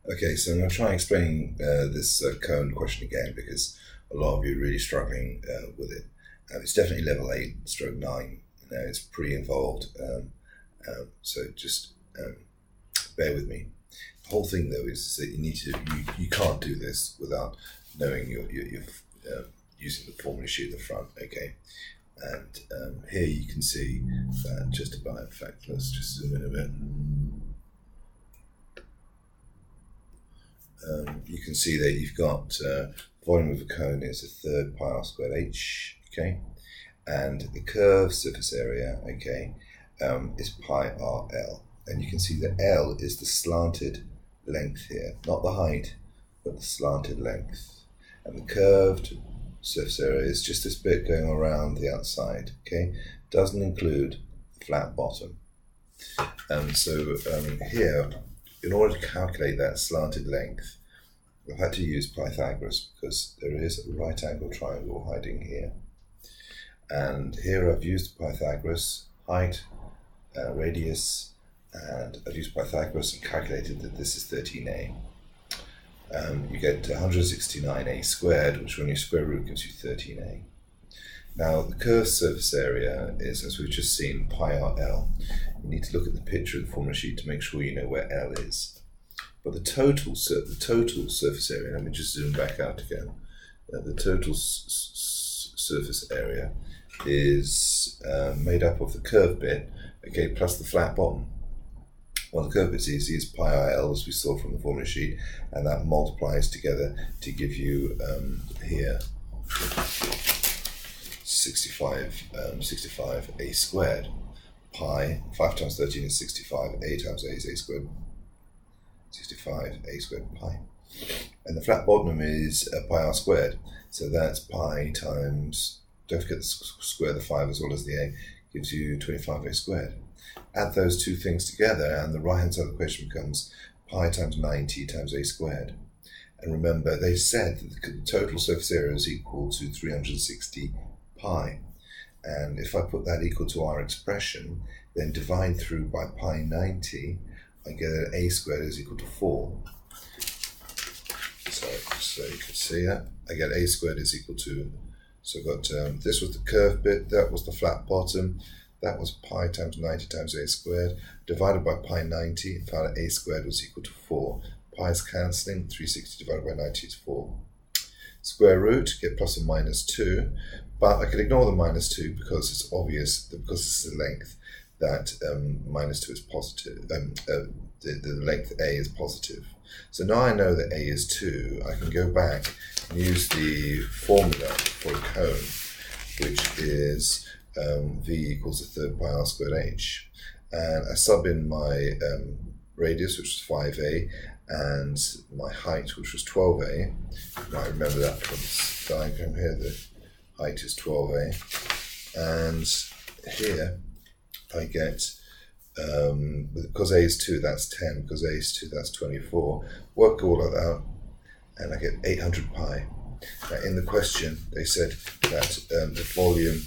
Okay, so I'm going to try and explain this cone question again because a lot of you are really struggling with it. It's definitely level 8 stroke 9. It's pretty involved, so just bear with me. The whole thing though is that you can't do this without knowing you're using the formula sheet at the front, okay? And here you can see that just about, in fact, let's just zoom in a bit. You can see that you've got volume of a cone is a third pi r squared h, okay, and the curved surface area, okay, is pi r l, and you can see that L is the slanted length here, not the height, but the slanted length, and the curved surface area is just this bit going around the outside, okay, doesn't include flat bottom. So here, in order to calculate that slanted length, I've had to use Pythagoras because there is a right angle triangle hiding here. And here I've used Pythagoras, height, radius, and I've used Pythagoras and calculated that this is 13a. You get 169a squared, which when you square root gives you 13a. Now the curved surface area is, as we've just seen, pi r l. You need to look at the picture of the formula sheet to make sure you know where L is. But the total surface area, let me just zoom back out again. The total surface area is made up of the curved bit, okay, plus the flat bottom. Well, the curved bit's easy, it's pi r l as we saw from the formula sheet, and that multiplies together to give you here 65 a squared. Pi, 5 times 13 is 65, a times a is a squared, 65 a squared pi. And the flat bottom is pi r squared, so that's pi times, don't forget the square of the 5 as well as the a, gives you 25 a squared. Add those two things together and the right hand side of the question becomes pi times 90 times a squared. And remember, they said that the total surface area is equal to 360 pi. And if I put that equal to our expression, then divide through by pi 90, I get that a squared is equal to 4. So you can see that. I get a squared is equal to, so I've got, this was the curved bit, that was the flat bottom, that was pi times 90 times a squared, divided by pi 90, and found that a squared was equal to 4. Pi is cancelling, 360 divided by 90 is 4. Square root, get plus or minus 2, but I can ignore the minus 2 because it's obvious that because this is the length, that minus 2 is positive, the length a is positive. So now I know that a is 2, I can go back and use the formula for a cone, which is v equals a third pi r squared h. And I sub in my radius, which was 5a, and my height, which was 12a. You might remember that from this diagram here, the height is 12a. And here I get, because a is 2, that's 10, because a is 2, that's 24. Work all of that out, and I get 800 pi. Now in the question, they said that the volume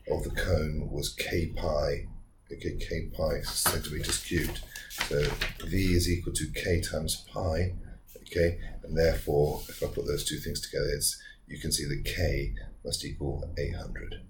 of the cone was k pi, okay, k pi centimeters cubed. So v is equal to k times pi, okay, and therefore, if I put those two things together, you can see that k must equal 800.